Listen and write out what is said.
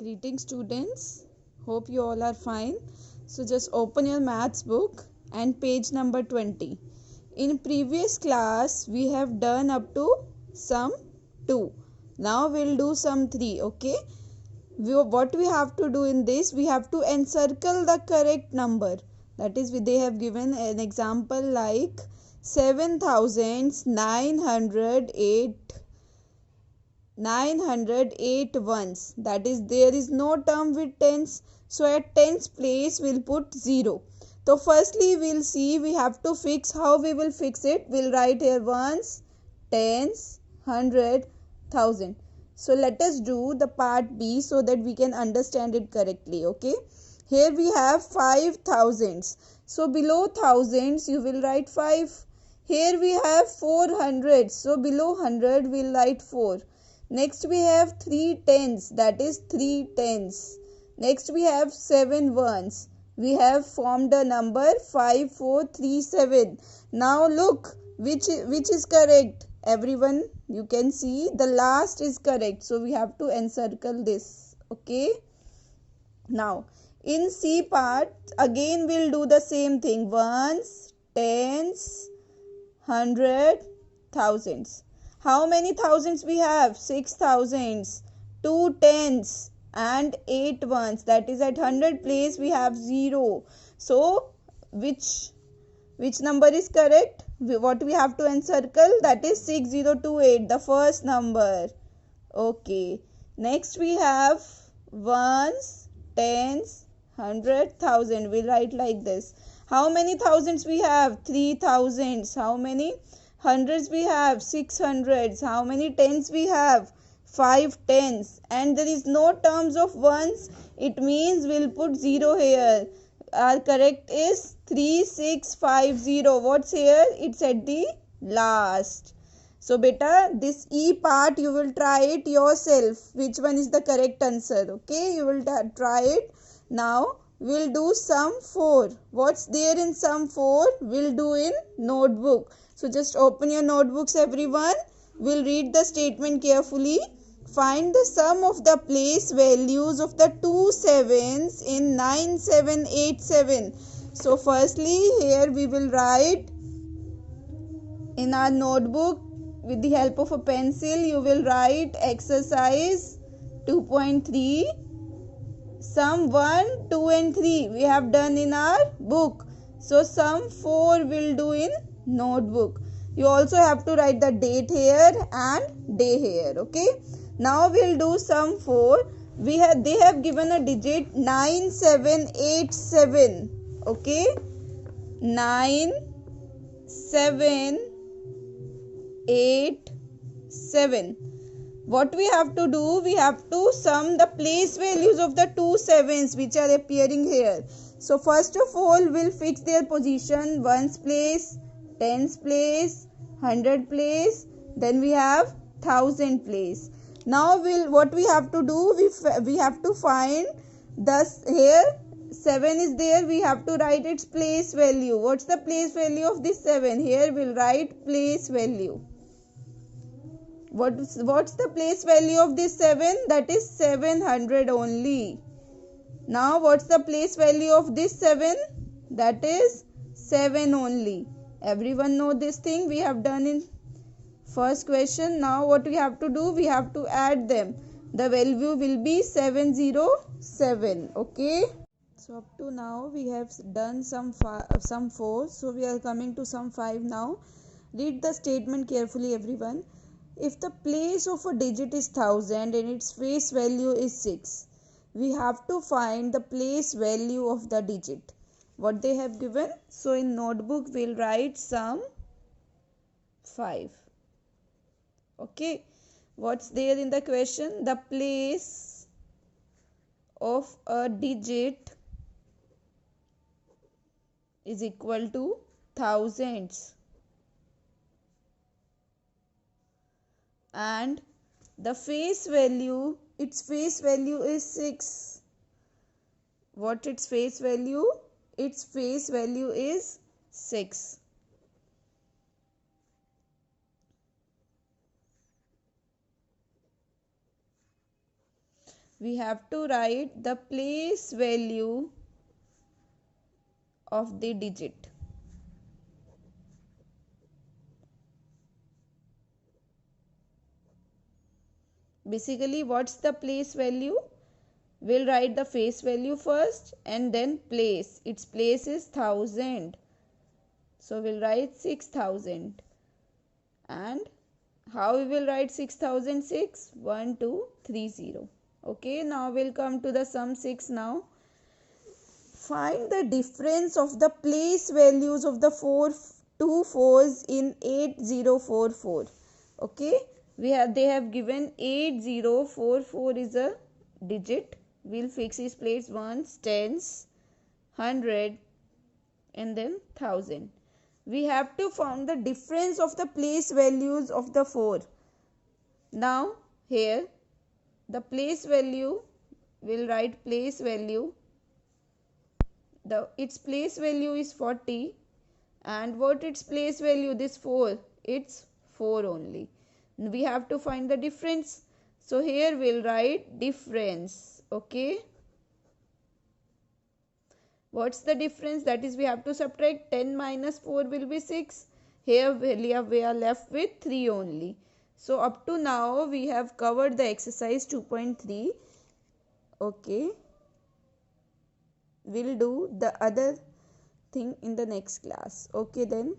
Greetings students, hope you all are fine. So just open your maths book and page number 20. In previous class we have done up to sum 2. Now we'll do sum 3, okay? What we have to do in this, we have to encircle the correct number. That is, they have given an example like 7,908 ones, that is there is no term with tens, so at tens place we'll put 0. So firstly we'll see, we have to fix how we will fix it. We'll write here ones, tens, hundred, thousand. So let us do the part B so that we can understand it correctly. Okay, here we have 5,000s, so below thousands you will write 5. Here we have 400s, so below 100 we'll write 4. Next we have 3 tens, that is 3 tens. Next we have 7 ones. We have formed a number 5437. Now look, which is correct? Everyone, you can see the last is correct. So we have to encircle this. Okay. Now in C part, again we'll do the same thing. Ones, tens, hundred, thousands. How many thousands we have? 6 thousands, 2 tens and 8 ones. That is, at 100 place we have 0. So which number is correct? What we have to encircle? That is 6028, the first number. Okay. Next we have ones, tens, hundred, thousand. We write like this. How many thousands we have? 3 thousands. How many hundreds we have? 6 hundreds. How many tens we have? 5 tens. And there is no terms of ones. It means we'll put 0 here. Our correct is 3650. What's here? It's at the last. So beta, this E part you will try it yourself. Which one is the correct answer? Okay, you will try it. Now we'll do sum 4. What's there in sum 4? We'll do in notebook. So just open your notebooks everyone. We'll read the statement carefully. Find the sum of the place values of the two sevens in 9787. So firstly here we will write in our notebook with the help of a pencil. You will write exercise 2.3. Sum 1, 2 and 3 we have done in our book. So sum 4 will do in notebook. You also have to write the date here and day here. Okay. Now we'll do sum 4. They have given a digit 9787. Okay. 9787. What we have to do? We have to sum the place values of the two sevens which are appearing here. So first of all, we'll fix their position. Ones place, tens place, hundred place. Then we have thousand place. Now what we have to do? We have to find thus here 7 is there. We have to write its place value. What's the place value of this 7? Here we'll write place value. What's the place value of this 7? That is 700 only. Now what's the place value of this 7? That is 7 only. Everyone know this thing we have done in first question. Now what we have to do? We have to add them. The value will be 707. Okay. So up to now we have done sum 4. So we are coming to sum 5 now. Read the statement carefully everyone. If the place of a digit is 1000 and its face value is 6, we have to find the place value of the digit. What they have given? So in notebook we'll write sum 5. Okay. What's there in the question? The place of a digit is equal to thousands. And the face value, its face value is 6. What its face value? Its face value is 6. we have to write the place value of the digit. Basically, what's the place value? We'll write the face value first and then place. Its place is 1000. So we'll write 6000. And how we will write 6006? 1230. Okay, now we'll come to the sum 6 now. Find the difference of the place values of the two fours in 8044. Okay, they have given 8044 is a digit. We'll fix its place ones, tens, 100 and then 1000. We have to find the difference of the place values of the 4. Now here the place value, we'll write place value. Its place value is 40, and what its place value, this 4, it's 4 only. We have to find the difference, so here we'll write difference. Okay, what's the difference? That is, we have to subtract 10 minus 4 will be 6. Here we are left with 3 only. So up to now we have covered the exercise 2.3. okay, we'll do the other thing in the next class. Okay then.